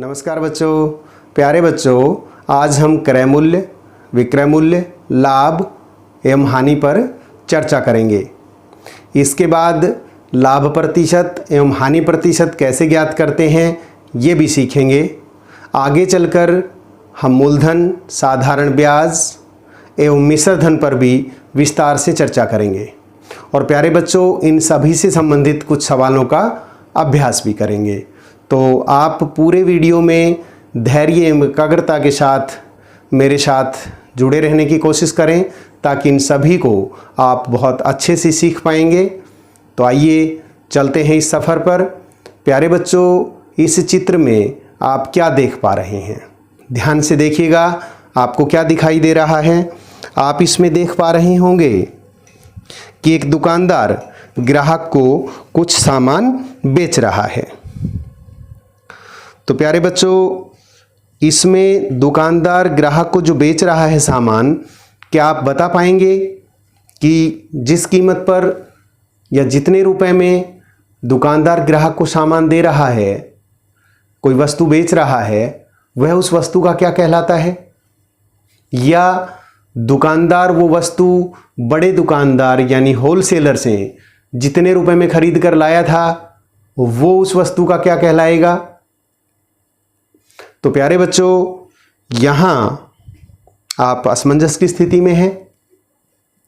नमस्कार बच्चों, प्यारे बच्चों, आज हम क्रय मूल्य, विक्रय मूल्य, लाभ एवं हानि पर चर्चा करेंगे। इसके बाद लाभ प्रतिशत एवं हानि प्रतिशत कैसे ज्ञात करते हैं ये भी सीखेंगे। आगे चलकर हम मूलधन, साधारण ब्याज एवं मिश्र धन पर भी विस्तार से चर्चा करेंगे। और प्यारे बच्चों, इन सभी से संबंधित कुछ सवालों का अभ्यास भी करेंगे। तो आप पूरे वीडियो में धैर्य एवं एकाग्रता के साथ मेरे साथ जुड़े रहने की कोशिश करें ताकि इन सभी को आप बहुत अच्छे से सीख पाएंगे। तो आइए चलते हैं इस सफ़र पर। प्यारे बच्चों, इस चित्र में आप क्या देख पा रहे हैं? ध्यान से देखिएगा, आपको क्या दिखाई दे रहा है। आप इसमें देख पा रहे होंगे कि एक दुकानदार ग्राहक को कुछ सामान बेच रहा है। तो प्यारे बच्चों, इसमें दुकानदार ग्राहक को जो बेच रहा है सामान, क्या आप बता पाएंगे कि जिस कीमत पर या जितने रुपए में दुकानदार ग्राहक को सामान दे रहा है, कोई वस्तु बेच रहा है, वह उस वस्तु का क्या कहलाता है? या दुकानदार वो वस्तु बड़े दुकानदार यानी होलसेलर से जितने रुपए में खरीद कर लाया था, वो उस वस्तु का क्या कहलाएगा? तो प्यारे बच्चों, यहां आप असमंजस की स्थिति में हैं।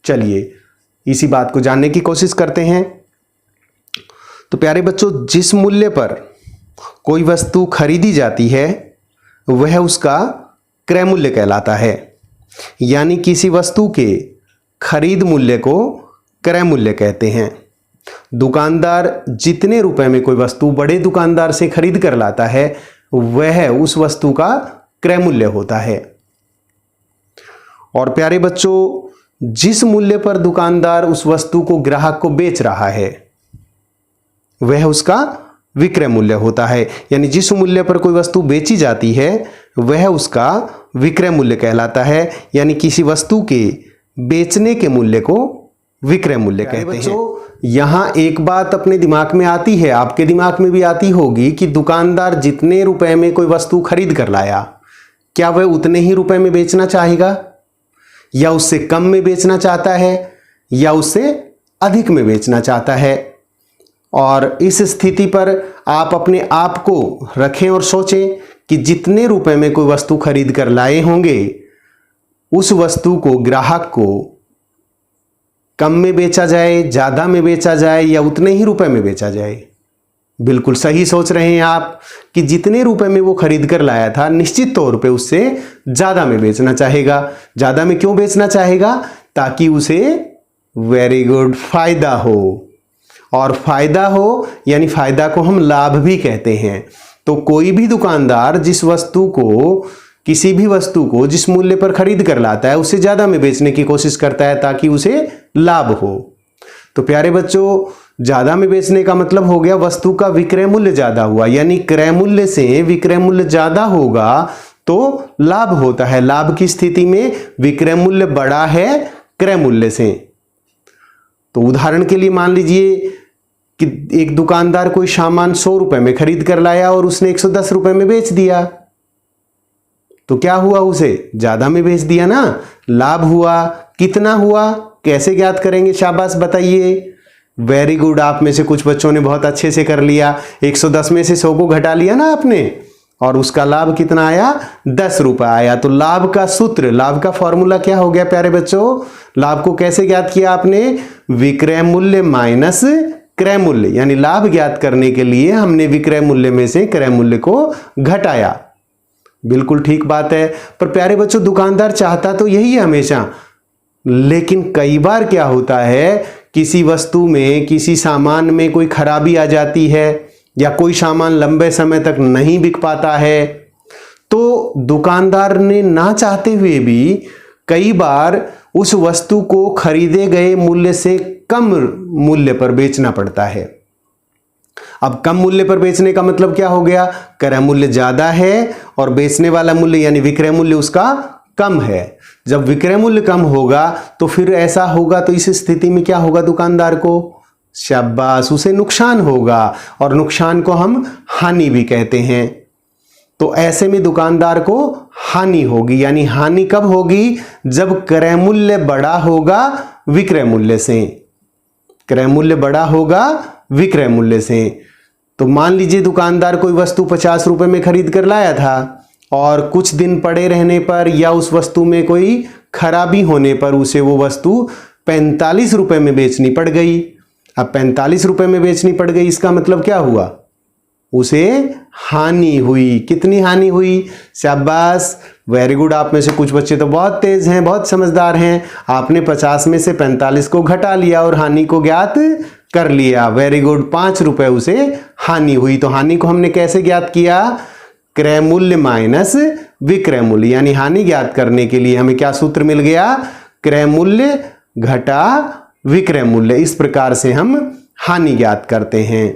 चलिए इसी बात को जानने की कोशिश करते हैं। तो प्यारे बच्चों, जिस मूल्य पर कोई वस्तु खरीदी जाती है वह उसका क्रय मूल्य कहलाता है। यानी किसी वस्तु के खरीद मूल्य को क्रय मूल्य कहते हैं। दुकानदार जितने रुपए में कोई वस्तु बड़े दुकानदार से खरीद कर लाता है, वह उस वस्तु का क्रय मूल्य होता है। और प्यारे बच्चों, जिस मूल्य पर दुकानदार उस वस्तु को ग्राहक को बेच रहा है वह उसका विक्रय मूल्य होता है। यानी जिस मूल्य पर कोई वस्तु बेची जाती है वह उसका विक्रय मूल्य कहलाता है। यानी किसी वस्तु के बेचने के मूल्य को विक्रय मूल्य कहते हैं। यहां एक बात अपने दिमाग में आती है, आपके दिमाग में भी आती होगी कि दुकानदार जितने रुपए में कोई वस्तु खरीद कर लाया, क्या वह उतने ही रुपए में बेचना चाहेगा, या उससे कम में बेचना चाहता है, या उससे अधिक में बेचना चाहता है? और इस स्थिति पर आप अपने आप को रखें और सोचें कि जितने रुपए में कोई वस्तु खरीद कर लाए होंगे, उस वस्तु को ग्राहक को कम में बेचा जाए, ज़्यादा में बेचा जाए, या उतने ही रुपए में बेचा जाए? बिल्कुल सही सोच रहे हैं आप कि जितने रुपए में वो खरीद कर लाया था, निश्चित तौर पे उससे ज़्यादा में बेचना चाहेगा। ज़्यादा में क्यों बेचना चाहेगा? ताकि उसे वेरी गुड फायदा हो। और फायदा हो यानी फायदा को हम लाभ भी कहते हैं। तो कोई भी दुकानदार जिस वस्तु को, किसी भी वस्तु को जिस मूल्य पर खरीद कर लाता है, उससे ज़्यादा में बेचने की कोशिश करता है ताकि उसे लाभ हो। तो प्यारे बच्चों, ज़्यादा में बेचने का मतलब हो गया वस्तु का विक्रय मूल्य ज़्यादा हुआ। यानी क्रय मूल्य से विक्रय मूल्य ज़्यादा होगा तो लाभ होता है। लाभ की स्थिति में विक्रय मूल्य बड़ा है क्रय मूल्य से। तो उदाहरण के लिए मान लीजिए कि एक दुकानदार कोई सामान 100 रुपए में खरीद कर लाया और उसने 110 रुपए में बेच दिया, तो क्या हुआ? उसे ज्यादा में बेच दिया ना, लाभ हुआ। कितना हुआ, कैसे ज्ञात करेंगे? शाबाश बताइए। वेरी गुड, आप में से कुछ बच्चों ने बहुत अच्छे से कर लिया। 110 में से 100 को घटा लिया ना आपने, और उसका लाभ कितना आया? 10 रुपए आया। तो लाभ का सूत्र, लाभ का फॉर्मूला क्या हो गया प्यारे बच्चों? लाभ को कैसे ज्ञात किया आपने? विक्रय मूल्य माइनस क्रय मूल्य। यानी लाभ ज्ञात करने के लिए हमने विक्रय मूल्य में से क्रय मूल्य को घटाया। बिल्कुल ठीक बात है। पर प्यारे बच्चों, दुकानदार चाहता तो यही है हमेशा, लेकिन कई बार क्या होता है, किसी वस्तु में, किसी सामान में कोई खराबी आ जाती है, या कोई सामान लंबे समय तक नहीं बिक पाता है, तो दुकानदार ने ना चाहते हुए भी कई बार उस वस्तु को खरीदे गए मूल्य से कम मूल्य पर बेचना पड़ता है। अब कम मूल्य पर बेचने का मतलब क्या हो गया? क्रय मूल्य ज्यादा है और बेचने वाला मूल्य यानी विक्रय मूल्य उसका कम है। जब विक्रय मूल्य कम होगा तो फिर ऐसा होगा, तो इस स्थिति में क्या होगा? दुकानदार को शाबाश, उसे नुकसान होगा, और नुकसान को हम हानि भी कहते हैं। तो ऐसे में दुकानदार को हानि होगी। यानी हानि कब होगी? जब क्रय मूल्य बड़ा होगा विक्रय मूल्य से। क्रय मूल्य बड़ा होगा विक्रय मूल्य से। तो मान लीजिए दुकानदार कोई वस्तु 50 रुपए में खरीद कर लाया था और कुछ दिन पड़े रहने पर या उस वस्तु में कोई खराबी होने पर उसे वो वस्तु 45 रुपए में बेचनी पड़ गई। अब 45 रुपए में बेचनी पड़ गई, इसका मतलब क्या हुआ? उसे हानि हुई। कितनी हानि हुई? शाबाश, वेरी गुड। आप में से कुछ बच्चे तो बहुत तेज हैं, बहुत समझदार हैं। आपने 50 में से 45 को घटा लिया और हानि को ज्ञात कर लिया। वेरी गुड, 5 रुपए उसे हानि हुई। तो हानि को हमने कैसे ज्ञात किया? क्रय मूल्य माइनस विक्रय मूल्य। यानी हानि ज्ञात करने के लिए हमें क्या सूत्र मिल गया? क्रय मूल्य घटा विक्रय मूल्य। इस प्रकार से हम हानि ज्ञात करते हैं।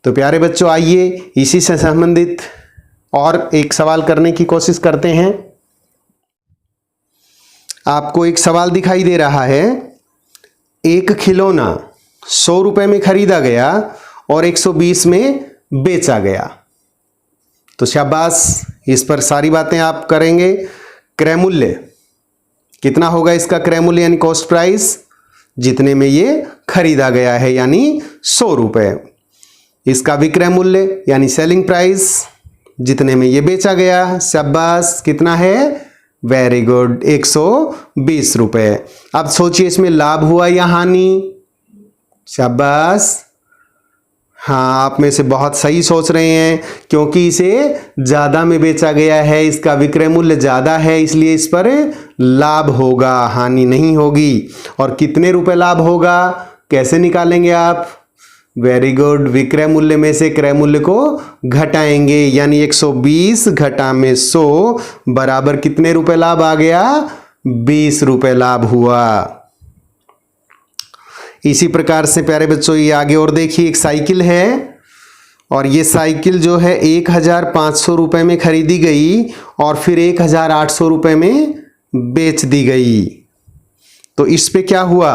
तो प्यारे बच्चों, आइए इसी से संबंधित और एक सवाल करने की कोशिश करते हैं। आपको एक सवाल दिखाई दे रहा है, एक खिलौना 100 रुपए में खरीदा गया और 120 में बेचा गया। तो शाबाश, इस पर सारी बातें आप करेंगे। क्रय मूल्य कितना होगा? इसका क्रय मूल्य यानी कॉस्ट प्राइस, जितने में ये खरीदा गया है यानी 100 रुपए। इसका विक्रय मूल्य यानी सेलिंग प्राइस, जितने में ये बेचा गया। शाबाश, कितना है? वेरी गुड, 120 रुपए। अब सोचिए इसमें लाभ हुआ या हानि? शाबाश, हाँ, आप में से बहुत सही सोच रहे हैं, क्योंकि इसे ज्यादा में बेचा गया है, इसका विक्रय मूल्य ज्यादा है, इसलिए इस पर लाभ होगा, हानि नहीं होगी। और कितने रुपए लाभ होगा, कैसे निकालेंगे आप? वेरी गुड, विक्रय मूल्य में से क्रय मूल्य को घटाएंगे, यानी 120 घटा में 100 बराबर कितने रुपए लाभ आ गया? 20 रुपए लाभ हुआ। इसी प्रकार से प्यारे बच्चों, ये आगे और देखिए, एक साइकिल है और ये साइकिल जो है 1500 रुपए में खरीदी गई और फिर 1800 रुपए में बेच दी गई। तो इस पे क्या हुआ?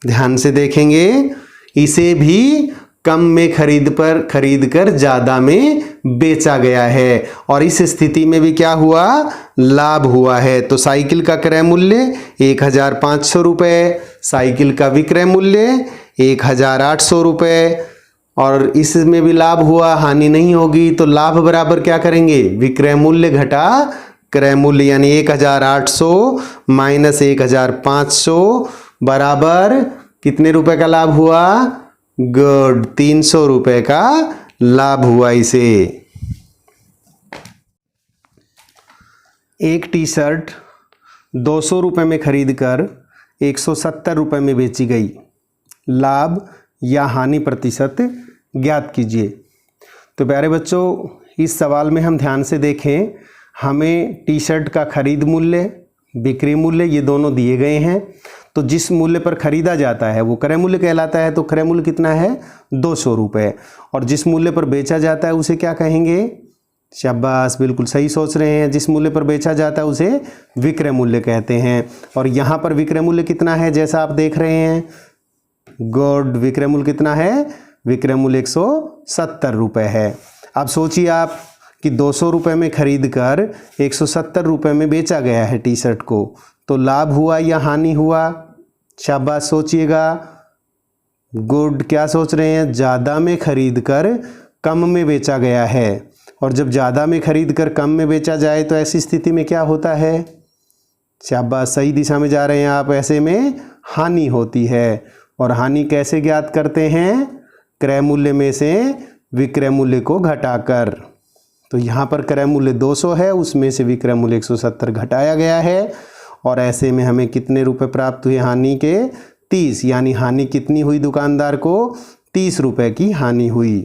ध्यान से देखेंगे, इसे भी कम में खरीद कर ज्यादा में बेचा गया है और इस स्थिति में भी क्या हुआ? लाभ हुआ है। तो साइकिल का क्रय मूल्य 1500 रुपए, साइकिल का विक्रय मूल्य 1800 रुपए और इसमें भी लाभ हुआ, हानि नहीं होगी। तो लाभ बराबर क्या करेंगे? विक्रय मूल्य घटा क्रय मूल्य, यानी 1800 माइनस 1500 बराबर कितने रुपए का लाभ हुआ? गुड, 300 रुपए का लाभ हुआ इसे। एक टी शर्ट 200 रुपए में खरीदकर 170 रुपए में बेची गई। लाभ या हानि प्रतिशत ज्ञात कीजिए। तो प्यारे बच्चों, इस सवाल में हम ध्यान से देखें, हमें टी शर्ट का खरीद मूल्य, बिक्री मूल्य, ये दोनों दिए गए हैं। तो जिस मूल्य पर खरीदा जाता है वो क्रय मूल्य कहलाता है। तो क्रय मूल्य कितना है? 200 रुपये। और जिस मूल्य पर बेचा जाता है उसे क्या कहेंगे? शाबाश, बिल्कुल सही सोच रहे हैं। जिस मूल्य पर बेचा जाता है उसे विक्रय मूल्य कहते हैं। और यहाँ पर विक्रय मूल्य कितना है, जैसा आप देख रहे हैं? गुड, विक्रय मूल्य कितना है? विक्रय मूल्य 170 रुपये है। अब सोचिए आप कि 200 रुपये में खरीद कर 170 रुपये में बेचा गया है टी शर्ट को, तो लाभ हुआ या हानि हुआ? शाबाश, सोचिएगा। गुड, क्या सोच रहे हैं? ज़्यादा में खरीद कर कम में बेचा गया है, और जब ज़्यादा में खरीद कर कम में बेचा जाए तो ऐसी स्थिति में क्या होता है? शाबाश, सही दिशा में जा रहे हैं आप। ऐसे में हानि होती है। और हानि कैसे ज्ञात करते हैं? क्रय मूल्य में से विक्रय मूल्य को घटाकर। तो यहाँ पर क्रय मूल्य 200 है, उसमें से विक्रय मूल्य 170 घटाया गया है और ऐसे में हमें कितने रुपए प्राप्त हुए? हानि के 30। यानी हानि कितनी हुई दुकानदार को? 30 रुपए की हानि हुई।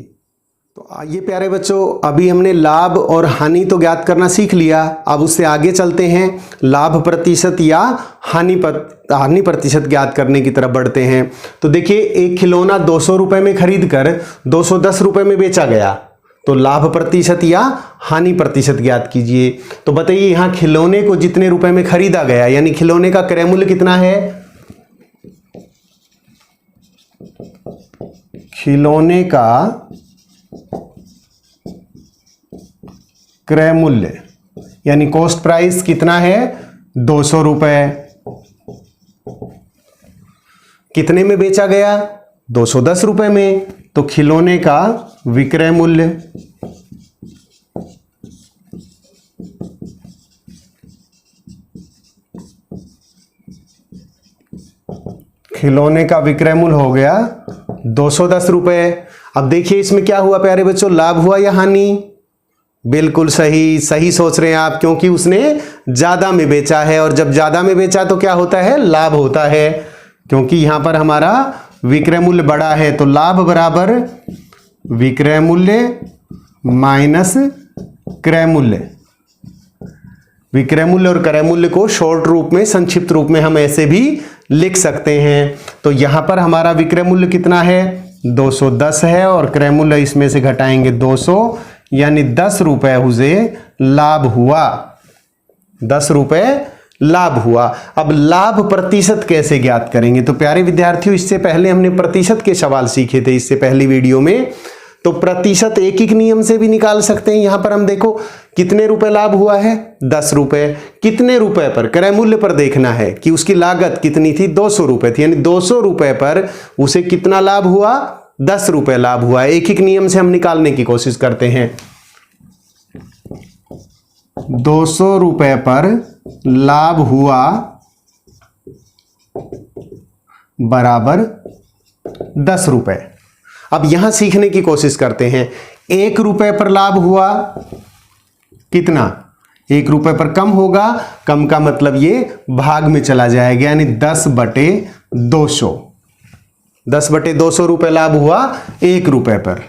तो आइए प्यारे बच्चों, अभी हमने लाभ और हानि तो ज्ञात करना सीख लिया। अब उससे आगे चलते हैं, लाभ प्रतिशत या हानि प्रतिशत ज्ञात करने की तरफ बढ़ते हैं। तो देखिए, एक खिलौना 200 रुपए में खरीद कर 210 रुपए में बेचा गया, तो लाभ प्रतिशत या हानि प्रतिशत ज्ञात कीजिए। तो बताइए, यहां खिलौने को जितने रुपए में खरीदा गया, यानी खिलौने का क्रय मूल्य कितना है? खिलौने का क्रय मूल्य यानी कॉस्ट प्राइस कितना है 200 रुपए। कितने में बेचा गया 210 रुपए में, तो खिलौने का विक्रय मूल्य हो गया 210 रुपए। अब देखिए इसमें क्या हुआ प्यारे बच्चों, लाभ हुआ या हानि? बिल्कुल सही, सही सोच रहे हैं आप, क्योंकि उसने ज्यादा में बेचा है, और जब ज्यादा में बेचा तो क्या होता है, लाभ होता है, क्योंकि यहां पर हमारा विक्रय मूल्य बड़ा है। तो लाभ बराबर विक्रय मूल्य माइनस क्रय मूल्य। विक्रय मूल्य और क्रय मूल्य को शॉर्ट रूप में, संक्षिप्त रूप में हम ऐसे भी लिख सकते हैं। तो यहां पर हमारा विक्रय मूल्य कितना है 210 है, और क्रय मूल्य इसमें से घटाएंगे 200, यानी 10 रुपए उसे लाभ हुआ, 10 रुपए लाभ हुआ। अब लाभ प्रतिशत कैसे ज्ञात करेंगे? तो प्यारे विद्यार्थियों, इससे पहले हमने प्रतिशत के सवाल सीखे थे इससे पहली वीडियो में। तो प्रतिशत एक एक नियम से भी निकाल सकते हैं। यहां पर हम देखो कितने रुपए लाभ हुआ है 10 रुपए। कितने रुपए पर, क्रय मूल्य पर देखना है कि उसकी लागत कितनी थी 200 रुपए थी, यानी 200 रुपए पर उसे कितना लाभ हुआ 10 रुपए लाभ हुआ। एक एक नियम से हम निकालने की कोशिश करते हैं। 200 रुपए पर लाभ हुआ बराबर 10 रुपए। अब यहां सीखने की कोशिश करते हैं। 1 रुपए पर लाभ हुआ कितना, 1 रुपए पर कम होगा, कम का मतलब ये भाग में चला जाएगा, यानी 10/200। 10/200 रुपए लाभ हुआ 1 रुपए पर।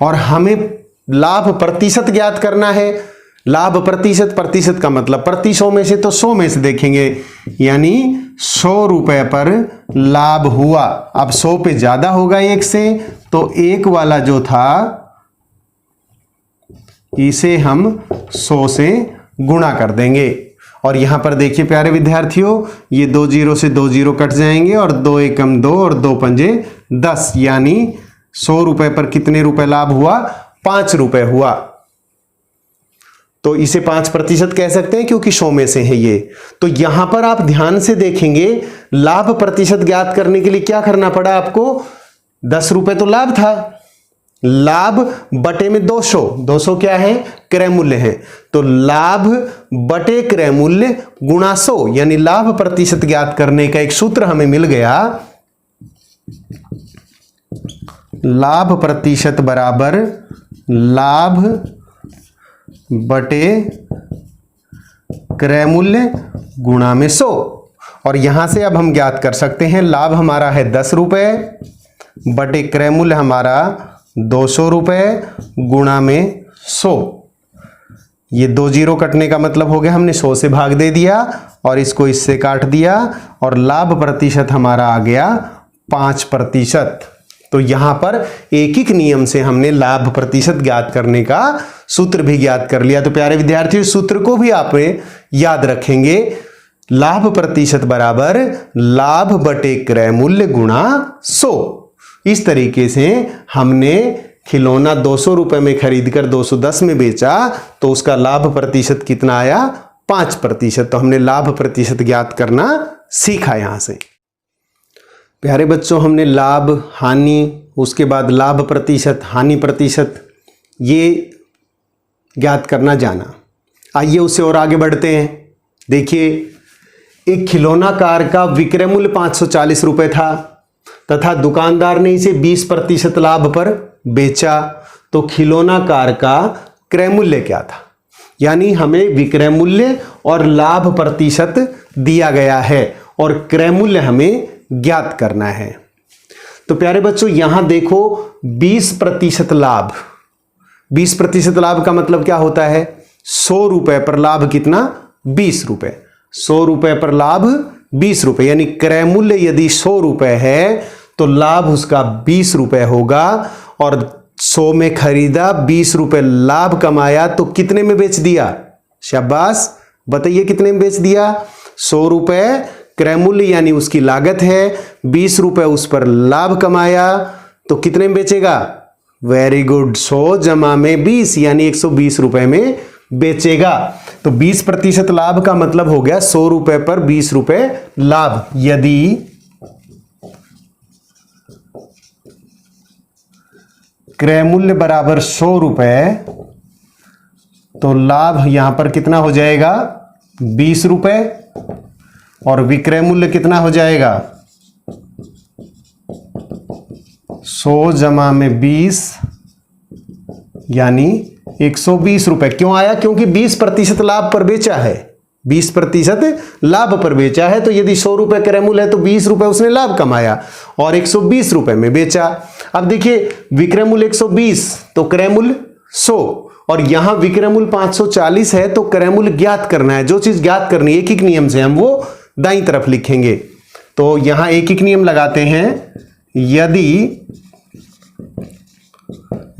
और हमें लाभ प्रतिशत ज्ञात करना है। लाभ प्रतिशत, प्रतिशत का मतलब प्रति 100 में से, तो 100 में से देखेंगे, यानी 100 रुपए पर लाभ हुआ। अब 100 पे ज्यादा होगा 1 से, तो 1 वाला जो था इसे हम 100 से गुणा कर देंगे। और यहां पर देखिए प्यारे विद्यार्थियों, ये 2 0 से 2 0 कट जाएंगे, और 2 एकम 2 और 2 पंजे 10, यानी 100 रुपए पर कितने रुपए लाभ हुआ 5 रुपए हुआ। तो इसे 5% कह सकते हैं, क्योंकि 100 में से है ये। तो यहां पर आप ध्यान से देखेंगे, लाभ प्रतिशत ज्ञात करने के लिए क्या करना पड़ा आपको, 10 रुपए तो लाभ था, लाभ बटे में 200, 200 क्या है क्रय मूल्य है, तो लाभ बटे क्रय मूल्य गुणा 100, यानी लाभ प्रतिशत ज्ञात करने का एक सूत्र हमें मिल गया। लाभ प्रतिशत बराबर लाभ बटे क्रय मूल्य गुणा में 100। और यहां से अब हम ज्ञात कर सकते हैं, लाभ हमारा है 10 रुपए बटे क्रय मूल्य हमारा 200 रुपए गुणा में 100। ये 2 0 कटने का मतलब हो गया, हमने 100 से भाग दे दिया और इसको इससे काट दिया, और लाभ प्रतिशत हमारा आ गया 5%। तो यहां पर एक एक नियम से हमने लाभ प्रतिशत ज्ञात करने का सूत्र भी ज्ञात कर लिया। तो प्यारे विद्यार्थियों, सूत्र को भी आप याद रखेंगे, लाभ प्रतिशत बराबर लाभ बटे क्रय मूल्य गुणा 100। इस तरीके से हमने खिलौना 200 रुपए में खरीदकर 210 में बेचा, तो उसका लाभ प्रतिशत कितना आया 5%। तो हमने लाभ प्रतिशत ज्ञात करना सीखा। यहां से प्यारे बच्चों, हमने लाभ हानि, उसके बाद लाभ प्रतिशत हानि प्रतिशत ये ज्ञात करना जाना। आइए उससे और आगे बढ़ते हैं। देखिए, एक खिलौना कार का विक्रय मूल्य 540 रुपए था तथा दुकानदार ने इसे 20% लाभ पर बेचा, तो खिलौना कार का क्रय मूल्य क्या था? यानी हमें विक्रय मूल्य और लाभ प्रतिशत दिया गया है और क्रय मूल्य हमें ज्ञात करना है। तो प्यारे बच्चों, यहां देखो 20% लाभ, 20% लाभ का मतलब क्या होता है, 100 रुपए पर लाभ कितना 20 रुपए, 100 रुपए पर लाभ 20 रुपए, यानी क्रय मूल्य यदि 100 रुपए है तो लाभ उसका 20 रुपए होगा। और 100 में खरीदा, 20 रुपए लाभ कमाया, तो कितने में बेच दिया? शाबाश, बताइए कितने में बेच दिया? 100 रुपए क्रय मूल्य यानी उसकी लागत है, 20 रुपए उस पर लाभ कमाया, तो कितने में बेचेगा वेरी गुड, 100 जमा में 20 यानी 120 रुपए में बेचेगा। तो 20% लाभ का मतलब हो गया 100 रुपए पर 20 रुपए लाभ। यदि क्रय मूल्य बराबर 100 रुपए तो लाभ यहां पर कितना हो जाएगा 20 रुपए और विक्रय मूल्य कितना हो जाएगा 100 जमा में 20 यानी 120 रुपए। क्यों आया? क्योंकि 20% लाभ पर बेचा है, 20% लाभ पर बेचा है। तो यदि 100 रुपए क्रय मूल्य है तो 20 रुपए उसने लाभ कमाया और 120 रुपए में बेचा। अब देखिए विक्रय मूल्य 120 तो क्रय मूल्य 100 और यहां विक्रय मूल्य 540 है तो क्रय मूल्य ज्ञात करना है। जो चीज ज्ञात करनी है एक एक नियम से हम वो दाईं तरफ लिखेंगे। तो यहां एक एक नियम लगाते हैं। यदि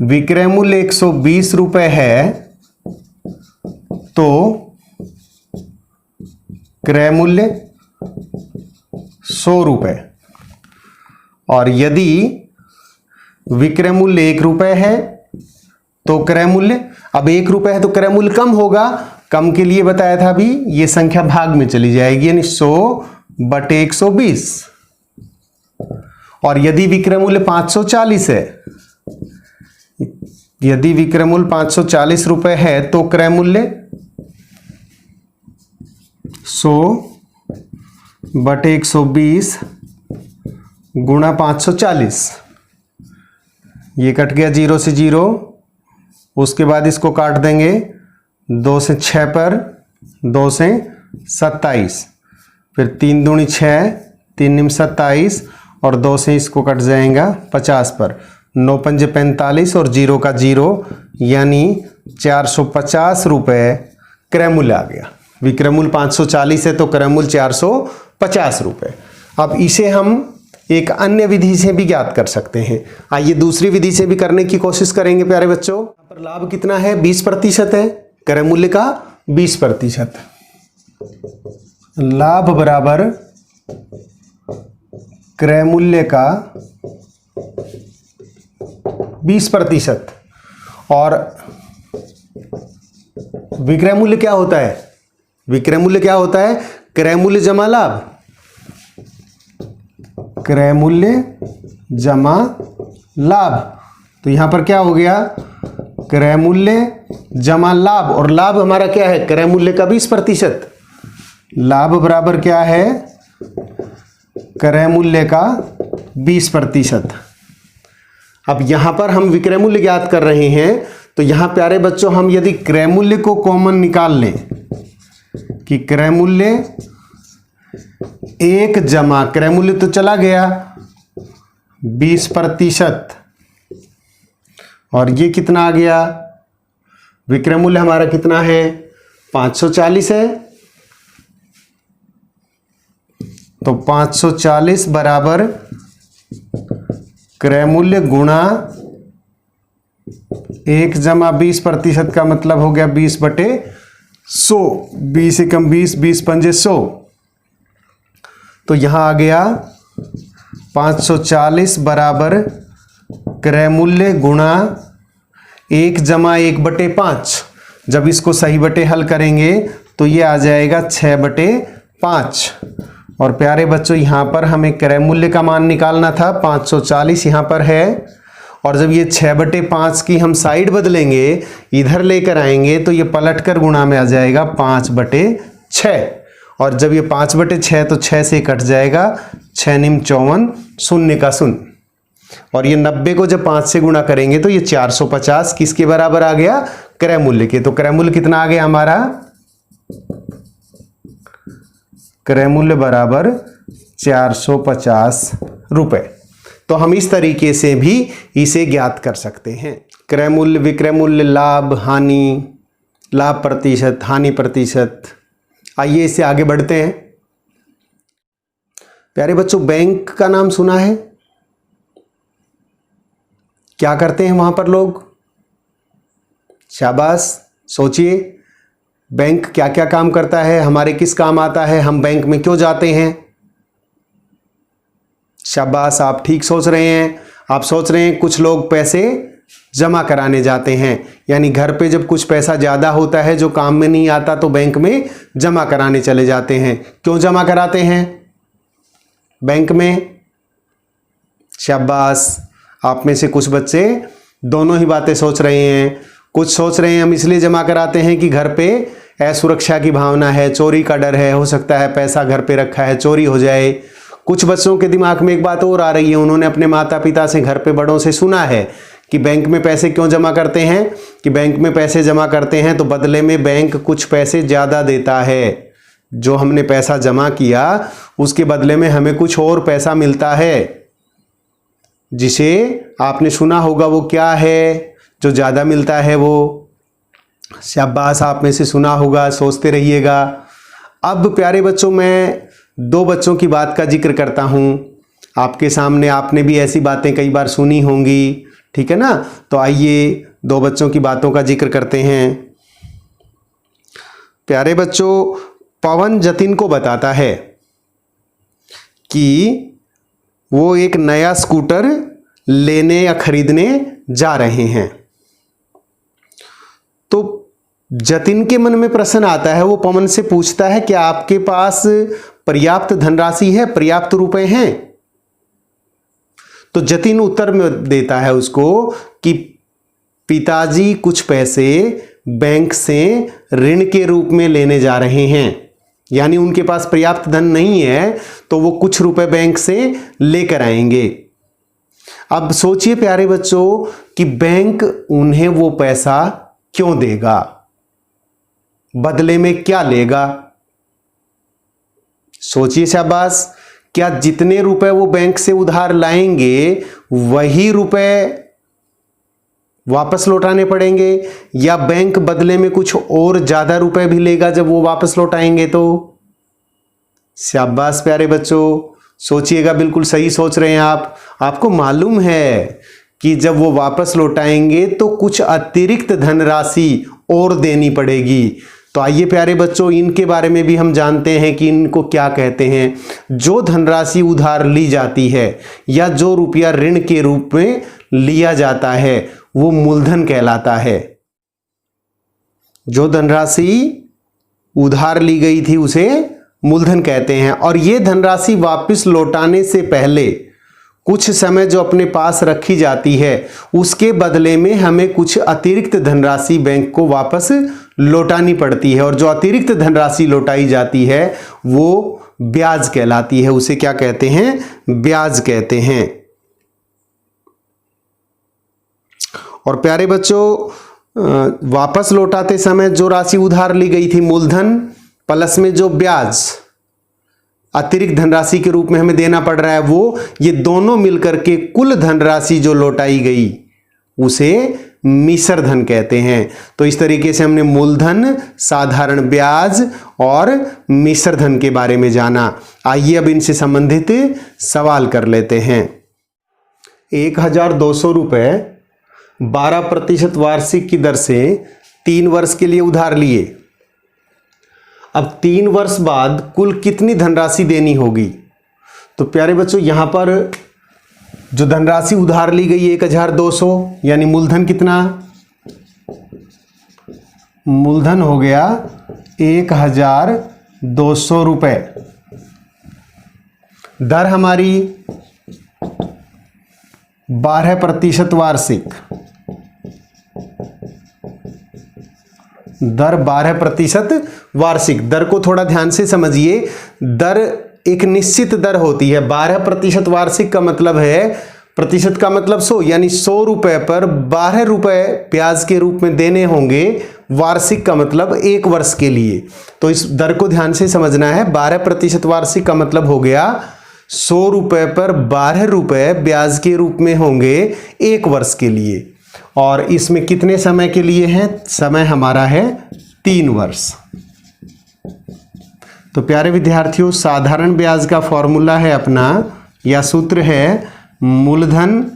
विक्रय मूल्य 120 रुपए है तो क्रय मूल्य 100 रुपए और यदि विक्रय मूल्य 1 रुपए है तो क्रय मूल्य, अब 1 रुपए है तो क्रय मूल्य कम होगा। कम के लिए बताया था अभी, ये संख्या भाग में चली जाएगी यानी 100 बटे 120। और यदि विक्रय मूल्य 540 है, यदि विक्रय मूल्य 540 रुपए है तो क्रय मूल्य 100 बटे 120 गुणा 540। ये कट गया 0 से 0, उसके बाद इसको काट देंगे 2 से 6 पर, 2 से 27, फिर 3 दूनी 6, 3 निम 27 और 2 से इसको कट जाएगा 50 पर, 9 पंजे 45 और 0 का 0 यानी 450 रुपए क्रय मूल्य आ गया। विक्रय मूल्य 540 है तो क्रय मूल्य 450 रुपए। अब इसे हम एक अन्य विधि से भी ज्ञात कर सकते हैं। आइए दूसरी विधि से भी करने की कोशिश करेंगे प्यारे बच्चों। यहाँ पर लाभ कितना है 20% है, क्रय मूल्य का 20%। लाभ बराबर क्रय मूल्य का 20% और विक्रय मूल्य क्या होता है? विक्रय मूल्य क्या होता है? क्रय मूल्य जमा लाभ, क्रय मूल्य जमा लाभ। तो यहां पर क्या हो गया क्रय मूल्य जमा लाभ और लाभ हमारा क्या है क्रय मूल्य का 20%। लाभ बराबर क्या है क्रय मूल्य का 20%। अब यहां पर हम विक्रय मूल्य ज्ञात कर रहे हैं तो यहां प्यारे बच्चों हम यदि क्रय मूल्य को कॉमन निकाल लें कि क्रय मूल्य 1 जमा क्रय मूल्य तो चला गया 20% और ये कितना आ गया विक्रय मूल्य हमारा कितना है 540 है तो 540 बराबर क्रय मूल्य गुणा 1 जमा 20% का मतलब हो गया 20 बटे 100, 20 एकम 20, 20 पंजे 100। तो यहां आ गया 540 बराबर क्रय मूल्य गुणा 1 जमा 1 बटे 5। जब इसको सही बटे हल करेंगे तो ये आ जाएगा 6 बटे 5। और प्यारे बच्चों यहाँ पर हमें क्रय मूल्य का मान निकालना था 540 यहाँ पर है और जब ये 6 बटे 5 की हम साइड बदलेंगे इधर लेकर आएंगे तो ये पलट कर गुणा में आ जाएगा 5 बटे 6 और जब ये 5 बटे 6 तो 6 से कट जाएगा 6 निम 54 शून्य का शून्य और ये 90 को जब 5 से गुणा करेंगे तो ये 450 किसके बराबर आ गया क्रय मूल्य के। तो क्रय मूल्य कितना आ गया हमारा क्रय मूल्य बराबर 450 रुपए। तो हम इस तरीके से भी इसे ज्ञात कर सकते हैं। क्रय मूल्य, विक्रय मूल्य, लाभ, हानि, लाभ प्रतिशत, हानि प्रतिशत। आइए इससे आगे बढ़ते हैं। प्यारे बच्चों बैंक का नाम सुना है? क्या करते हैं वहां पर लोग? शाबाश, सोचिए बैंक क्या क्या काम करता है, हमारे किस काम आता है, हम बैंक में क्यों जाते हैं? शाबाश, आप ठीक सोच रहे हैं। आप सोच रहे हैं कुछ लोग पैसे जमा कराने जाते हैं। यानी घर पे जब कुछ पैसा ज़्यादा होता है जो काम में नहीं आता तो बैंक में जमा कराने चले जाते हैं। क्यों जमा कराते हैं बैंक में? शाबाश, आप में से कुछ बच्चे दोनों ही बातें सोच रहे हैं। कुछ सोच रहे हैं हम इसलिए जमा कराते हैं कि घर पे असुरक्षा की भावना है, चोरी का डर है, हो सकता है पैसा घर पे रखा है चोरी हो जाए। कुछ बच्चों के दिमाग में एक बात और आ रही है, उन्होंने अपने माता पिता से, घर पे बड़ों से सुना है कि बैंक में पैसे क्यों जमा करते हैं, कि बैंक में पैसे जमा करते हैं तो बदले में बैंक कुछ पैसे ज़्यादा देता है। जो हमने पैसा जमा किया उसके बदले में हमें कुछ और पैसा मिलता है, जिसे आपने सुना होगा वो क्या है जो ज़्यादा मिलता है वो। शाबाश, आप में से सुना होगा, सोचते रहिएगा। अब प्यारे बच्चों, मैं दो बच्चों की बात का जिक्र करता हूँ आपके सामने। आपने भी ऐसी बातें कई बार सुनी होंगी, ठीक है ना। तो आइए दो बच्चों की बातों का जिक्र करते हैं। प्यारे बच्चों, पवन जतिन को बताता है कि वो एक नया स्कूटर लेने या खरीदने जा रहे हैं। तो जतिन के मन में प्रश्न आता है, वो पवन से पूछता है कि आपके पास पर्याप्त धनराशि है, पर्याप्त रुपए हैं? तो जतिन उत्तर में देता है उसको कि पिताजी कुछ पैसे बैंक से ऋण के रूप में लेने जा रहे हैं। यानी उनके पास पर्याप्त धन नहीं है तो वो कुछ रुपए बैंक से लेकर आएंगे। अब सोचिए प्यारे बच्चों कि बैंक उन्हें वो पैसा क्यों देगा, बदले में क्या लेगा? सोचिए। शाबाश, क्या जितने रुपए वो बैंक से उधार लाएंगे वही रुपए वापस लौटाने पड़ेंगे, या बैंक बदले में कुछ और ज्यादा रुपए भी लेगा जब वो वापस लौटाएंगे? तो शाबाश प्यारे बच्चों, सोचिएगा, बिल्कुल सही सोच रहे हैं आप। आपको मालूम है कि जब वो वापस लौटाएंगे तो कुछ अतिरिक्त धनराशि और देनी पड़ेगी। तो आइए प्यारे बच्चों, इनके बारे में भी हम जानते हैं कि इनको क्या कहते हैं। जो धनराशि उधार ली जाती है या जो रुपया ऋण के रूप में लिया जाता है वो मूलधन कहलाता है। जो धनराशि उधार ली गई थी उसे मूलधन कहते हैं। और ये धनराशि वापस लौटाने से पहले कुछ समय जो अपने पास रखी जाती है उसके बदले में हमें कुछ अतिरिक्त धनराशि बैंक को वापस लौटानी पड़ती है। और जो अतिरिक्त धनराशि लौटाई जाती है वो ब्याज कहलाती है। उसे क्या कहते हैं? ब्याज कहते हैं। और प्यारे बच्चों, वापस लौटाते समय जो राशि उधार ली गई थी मूलधन प्लस में जो ब्याज अतिरिक्त धनराशि के रूप में हमें देना पड़ रहा है वो, ये दोनों मिलकर के कुल धनराशि जो लौटाई गई उसे मिश्र धन कहते हैं। तो इस तरीके से हमने मूलधन, साधारण ब्याज और मिश्र धन के बारे में जाना। आइए अब इनसे संबंधित सवाल कर लेते हैं। 1200 रुपये 12% वार्षिक की दर से 3 वर्ष के लिए उधार लिए। अब 3 वर्ष बाद कुल कितनी धनराशि देनी होगी? तो प्यारे बच्चों, यहां पर जो धनराशि उधार ली गई 1200, यानी मूलधन कितना? मूलधन हो गया 1200 रुपये। दर हमारी 12% वार्षिक। दर 12% वार्षिक। दर को थोड़ा ध्यान से समझिए। दर एक निश्चित दर होती है। 12% वार्षिक का मतलब है, प्रतिशत का मतलब 100, यानी 100 रुपए पर 12 रुपए ब्याज के रूप में देने होंगे। वार्षिक का मतलब 1 वर्ष के लिए। तो इस दर को ध्यान से समझना है। 12% वार्षिक का मतलब हो गया 100 रुपए पर 12 रुपए ब्याज के रूप में होंगे 1 वर्ष के लिए। और इसमें कितने समय के लिए है? समय हमारा है 3 वर्ष। तो प्यारे विद्यार्थियों, साधारण ब्याज का फॉर्मूला है अपना, या सूत्र है मूलधन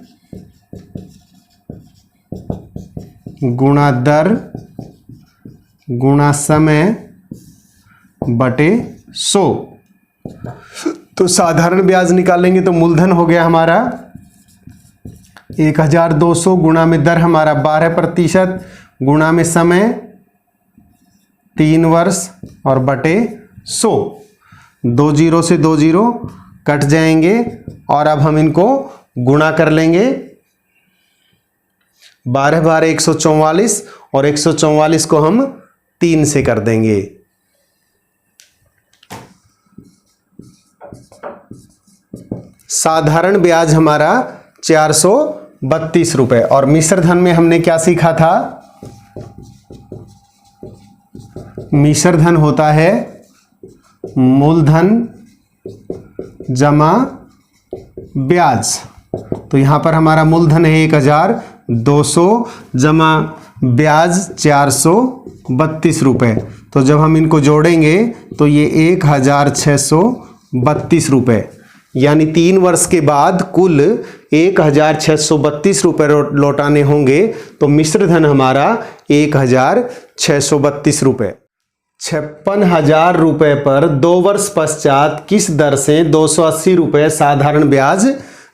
गुणा दर गुणा समय बटे 100। तो साधारण ब्याज निकालेंगे तो मूलधन हो गया हमारा 1200 गुणा में दर हमारा 12% गुणा में समय 3 वर्ष और बटे 100। 2 जीरो से 2 जीरो कट जाएंगे और अब हम इनको गुणा कर लेंगे। 12 12 144 और 144 को हम 3 से कर देंगे। साधारण ब्याज हमारा 432 रुपए। और मिश्र धन में हमने क्या सीखा था? मिश्र धन होता है मूलधन जमा ब्याज। तो यहां पर हमारा मूलधन है 1200 जमा ब्याज 432 रुपए। तो जब हम इनको जोड़ेंगे तो ये 1632 रुपए, यानी 3 वर्ष के बाद कुल 1632 रुपए लौटाने होंगे। तो मिश्र धन हमारा 1632 रुपए। 56,000 रुपए पर 2 वर्ष पश्चात किस दर से 280 रुपए साधारण ब्याज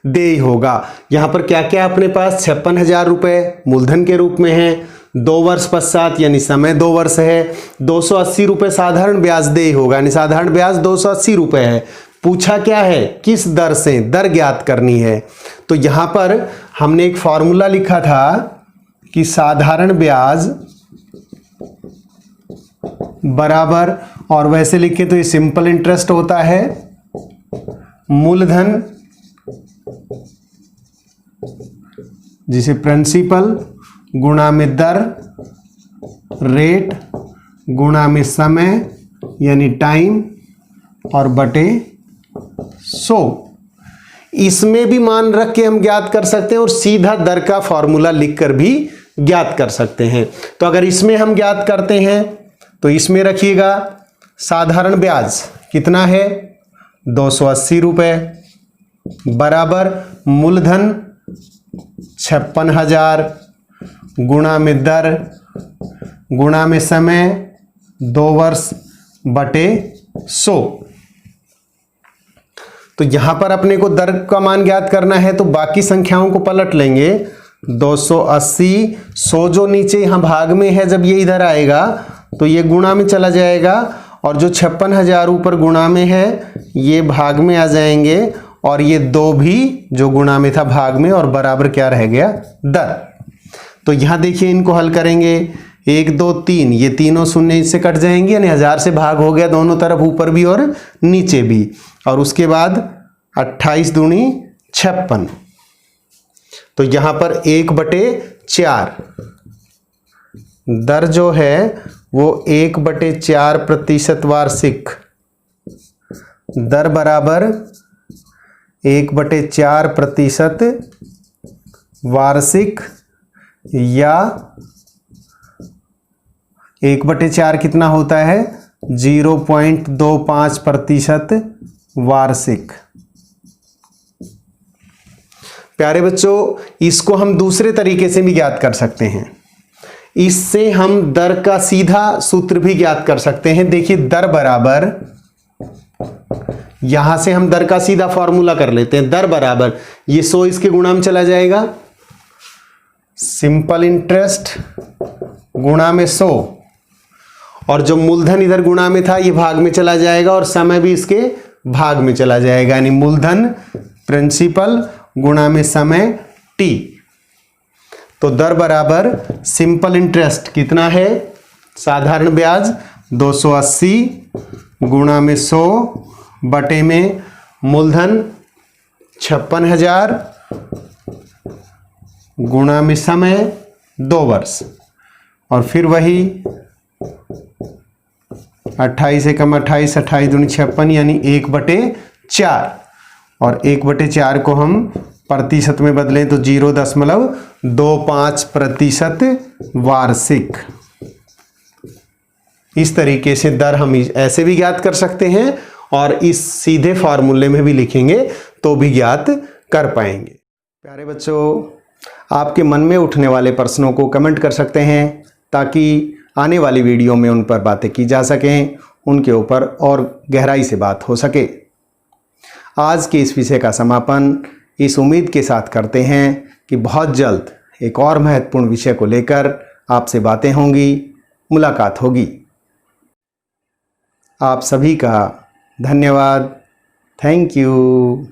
देय होगा? यहां पर क्या क्या अपने पास 56,000 रुपए मूलधन के रूप में है, 2 वर्ष पश्चात यानी समय 2 वर्ष है, 280 रुपए साधारण ब्याज देय होगा, यानी साधारण ब्याज 280 रुपए है। पूछा क्या है? किस दर से, दर ज्ञात करनी है। तो यहां पर हमने एक फॉर्मूला लिखा था कि साधारण ब्याज बराबर, और वैसे लिखे तो ये सिंपल इंटरेस्ट होता है, मूलधन जिसे प्रिंसिपल गुणा में दर, रेट गुणा में समय यानी टाइम और बटे 100। इसमें भी मान रख के हम ज्ञात कर सकते हैं और सीधा दर का फॉर्मूला लिखकर भी ज्ञात कर सकते हैं। तो अगर इसमें हम ज्ञात करते हैं तो इसमें रखिएगा साधारण ब्याज कितना है 280 रुपए बराबर मूलधन 56,000 गुणा में दर गुणा में समय 2 वर्ष बटे 100। तो यहां पर अपने को दर का मान ज्ञात करना है तो बाकी संख्याओं को पलट लेंगे। 280 100 जो नीचे यहां भाग में है, जब ये इधर आएगा तो ये गुणा में चला जाएगा, और जो 56,000 ऊपर गुणा में है ये भाग में आ जाएंगे, और ये 2 भी जो गुणा में था भाग में, और बराबर क्या रह गया? दर। तो यहां देखिए इनको हल करेंगे 1 2 3, ये तीनों शून्य इससे कट जाएंगे, यानी 1000 से भाग हो गया दोनों तरफ, ऊपर भी और नीचे भी। और उसके बाद 28 दूनी 56। तो यहां पर 1/4 दर जो है वो 1/4% वार्षिक दर बराबर 1/4% वार्षिक, या 1/4 कितना होता है 0.25% वार्षिक। प्यारे बच्चों, इसको हम दूसरे तरीके से भी ज्ञात कर सकते हैं। इससे हम दर का सीधा सूत्र भी ज्ञात कर सकते हैं। देखिए दर बराबर, यहां से हम दर का सीधा फॉर्मूला कर लेते हैं। दर बराबर ये 100 इसके गुणा में चला जाएगा, सिंपल इंटरेस्ट गुणा में 100, और जो मूलधन इधर गुणा में था ये भाग में चला जाएगा, और समय भी इसके भाग में चला जाएगा, यानी मूलधन प्रिंसिपल गुणा में समय t। तो दर बराबर सिंपल इंटरेस्ट कितना है साधारण ब्याज 280 गुणा में 100 बटे में मूलधन 56,000 गुणा में समय 2 वर्ष, और फिर वही 28 एकम 28, 28 दूनी 56, यानी 1/4, और 1/4 को हम प्रतिशत में बदलें तो 0.25% वार्षिक। इस तरीके से दर हम ऐसे भी ज्ञात कर सकते हैं, और इस सीधे फॉर्मूले में भी लिखेंगे तो भी ज्ञात कर पाएंगे। प्यारे बच्चों, आपके मन में उठने वाले प्रश्नों को कमेंट कर सकते हैं, ताकि आने वाली वीडियो में उन पर बातें की जा सकें, उनके ऊपर और गहराई से बात हो सके। आज के इस विषय का समापन इस उम्मीद के साथ करते हैं कि बहुत जल्द एक और महत्वपूर्ण विषय को लेकर आपसे बातें होंगी, मुलाकात होगी। आप सभी का धन्यवाद। Thank you.